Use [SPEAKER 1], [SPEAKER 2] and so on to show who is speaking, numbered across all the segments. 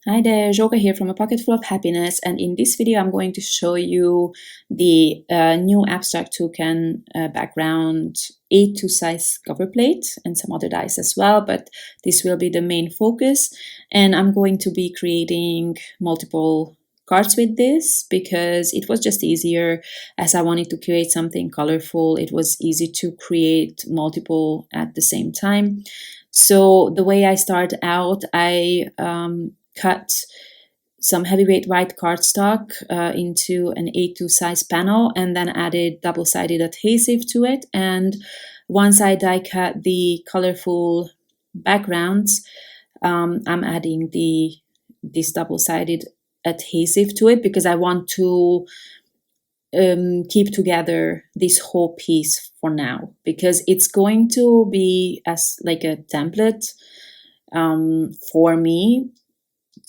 [SPEAKER 1] Hi there, Joka here from A Pocket Full of Happiness, and in this video I'm going to show you the new abstract toucan background A2 size cover plate and some other dies as well, but this will be the main focus. And I'm going to be creating multiple cards with this because it was just easier. As I wanted to create something colorful, it was easy to create multiple at the same time. So the way I start out, I cut some heavyweight white cardstock into an A2 size panel and then added double-sided adhesive to it. And once I die cut the colorful backgrounds, I'm adding this double-sided adhesive to it because I want to keep together this whole piece for now, because it's going to be as like a template for me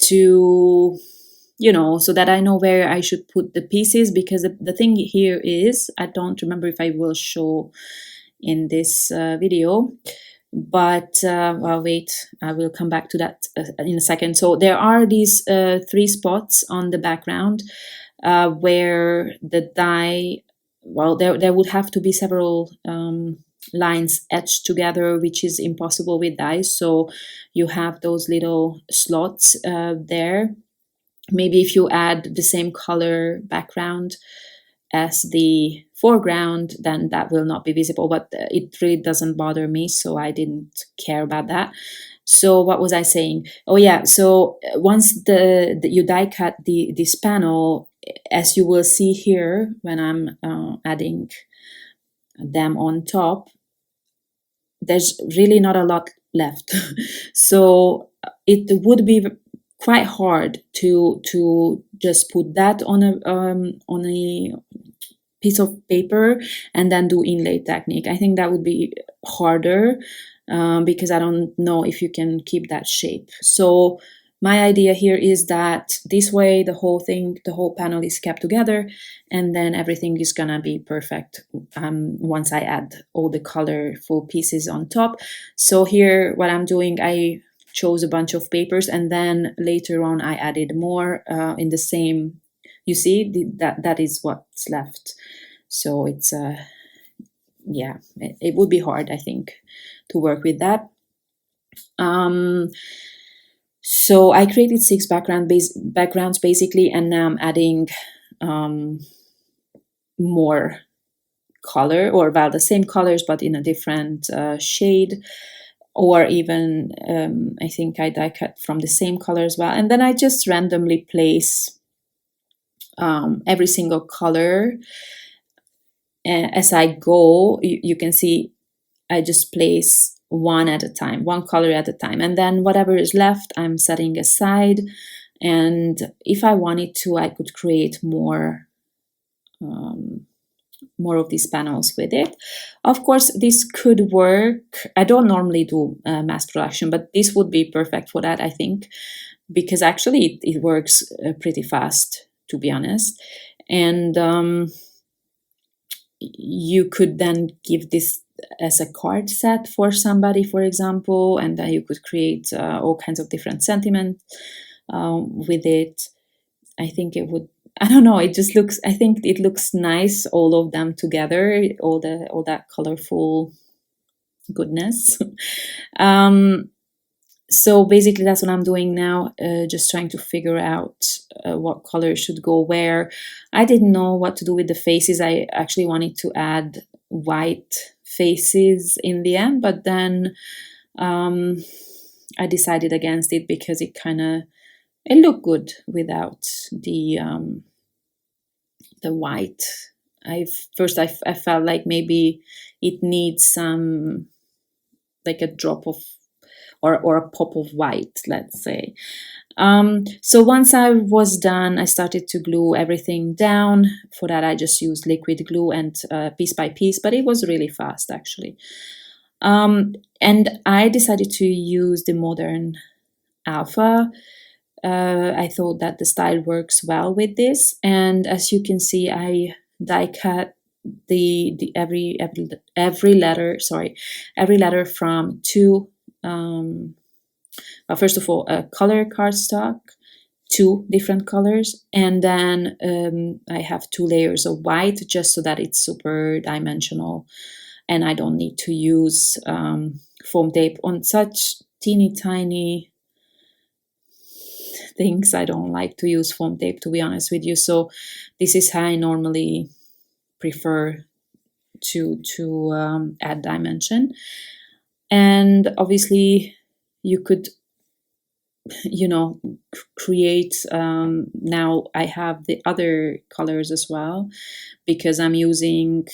[SPEAKER 1] to, so that I know where I should put the pieces. Because the thing here is, I don't remember if I will show in this video, but well, wait, I will come back to that in a second. So there are these 3 spots on the background where the die, well, there would have to be several lines etched together, which is impossible with dies. So you have those little slots there. Maybe if you add the same color background as the foreground, then that will not be visible, but it really doesn't bother me, so I didn't care about that. So what was I saying? Oh yeah, so once you die cut this panel, as you will see here when I'm adding them on top, there's really not a lot left. So it would be quite hard to just put that on a piece of paper and then do inlay technique. I think that would be harder because I don't know if you can keep that shape. So my idea here is that this way the whole panel is kept together, and then everything is gonna be perfect once I add all the colorful pieces on top. So here what I'm doing, I chose a bunch of papers and then later on I added more in the same, you see, that is what's left. So it's yeah, it would be hard, I think, to work with that. So I created 6 backgrounds basically, and now I'm adding more color, or about the same colors but in a different shade, or even I think I die cut from the same color as well. And then I just randomly place every single color as I go. You can see I just place one at a time, one color at a time, and then whatever is left I'm setting aside. And if I wanted to, I could create more of these panels with it. Of course, this could work. I don't normally do mass production, but this would be perfect for that, I think, because actually it works pretty fast, to be honest. And you could then give this as a card set for somebody, for example, and then you could create all kinds of different sentiments with it. I think it would, I don't know, it just looks, I think it looks nice, all of them together, all that colorful goodness. So basically that's what I'm doing now, just trying to figure out what color should go where. I didn't know what to do with the faces. I actually wanted to add white faces in the end, but then I decided against it because it looked good without the white. I felt like maybe it needs some, like a drop of or a pop of white, let's say. So once I was done, I started to glue everything down. For that I just used liquid glue and piece by piece, but it was really fast actually. And I decided to use the Modern Alpha. I thought that the style works well with this, and as you can see, I die cut every letter from 2 well, first of all, a color cardstock, two different colors, and then I have 2 layers of white just so that it's super dimensional and I don't need to use foam tape on such teeny tiny things. I don't like to use foam tape, to be honest with you, so this is how I normally prefer to add dimension. And obviously you could create now I have the other colors as well, because I'm using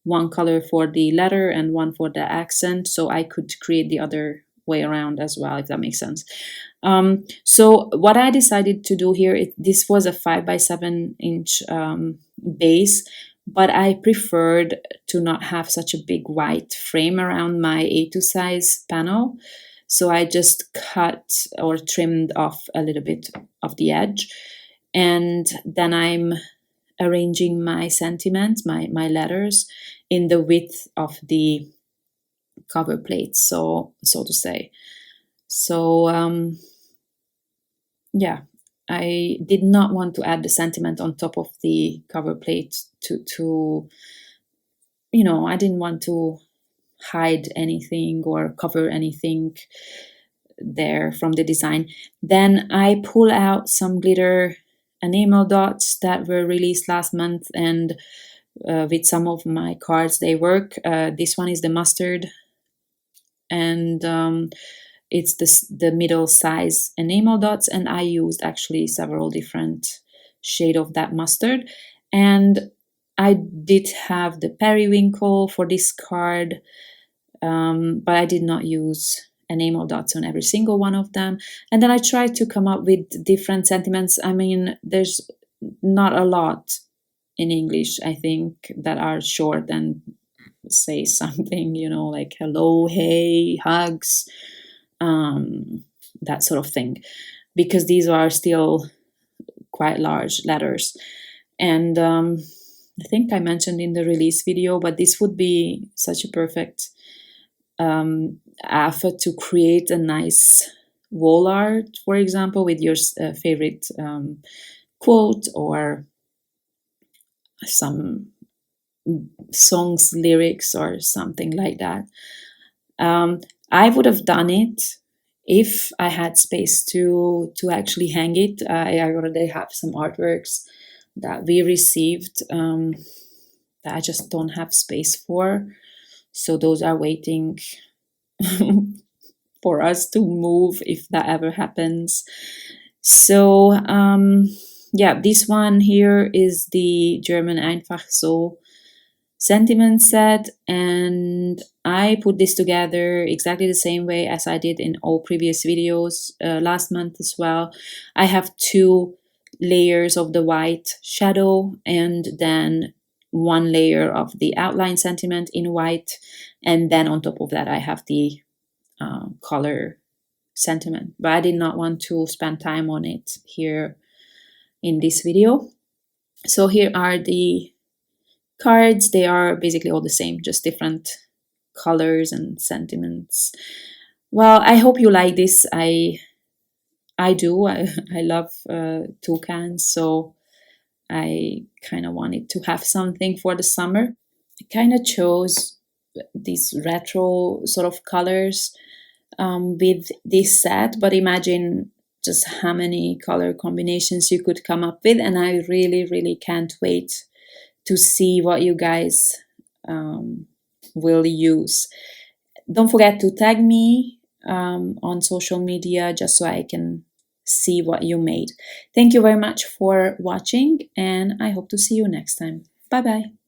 [SPEAKER 1] one color for the letter and one for the accent, so I could create the other way around as well, if that makes sense. So what I decided to do here, this was a 5x7 inch base, but I preferred to not have such a big white frame around my A2 size panel. So I just cut or trimmed off a little bit of the edge. And then I'm arranging my sentiments, my letters, in the width of the cover plate, so to say. So yeah, I did not want to add the sentiment on top of the cover plate to I didn't want to hide anything or cover anything there from the design. Then I pull out some glitter enamel dots that were released last month, and with some of my cards they work. This one is the mustard, and it's the middle size enamel dots, and I used actually several different shade of that mustard. And I did have the periwinkle for this card, but I did not use enamel dots on every single one of them. And then I tried to come up with different sentiments. I mean, there's not a lot in English, I think, that are short and say something, like hello, hey, hugs, that sort of thing, because these are still quite large letters. And I think I mentioned in the release video, but this would be such a perfect effort to create a nice wall art, for example, with your favorite quote or some songs lyrics or something like that. I would have done it if I had space to actually hang it. I already have some artworks that we received that I just don't have space for, so those are waiting for us to move if that ever happens. So yeah, this one here is the German Einfach so sentiment set, and I put this together exactly the same way as I did in all previous videos last month as well. I have 2 layers of the white shadow and then 1 layer of the outline sentiment in white, and then on top of that I have the color sentiment, but I did not want to spend time on it here in this video. So here are the cards. They are basically all the same, just different colors and sentiments. Well, I hope you like this. I do. I love Toucan, so I kind of wanted to have something for the summer. I kind of chose these retro sort of colors with this set, but imagine just how many color combinations you could come up with, and I really can't wait to see what you guys will use. Don't forget to tag me on social media just so I can see what you made. Thank you very much for watching, and I hope to see you next time. Bye bye.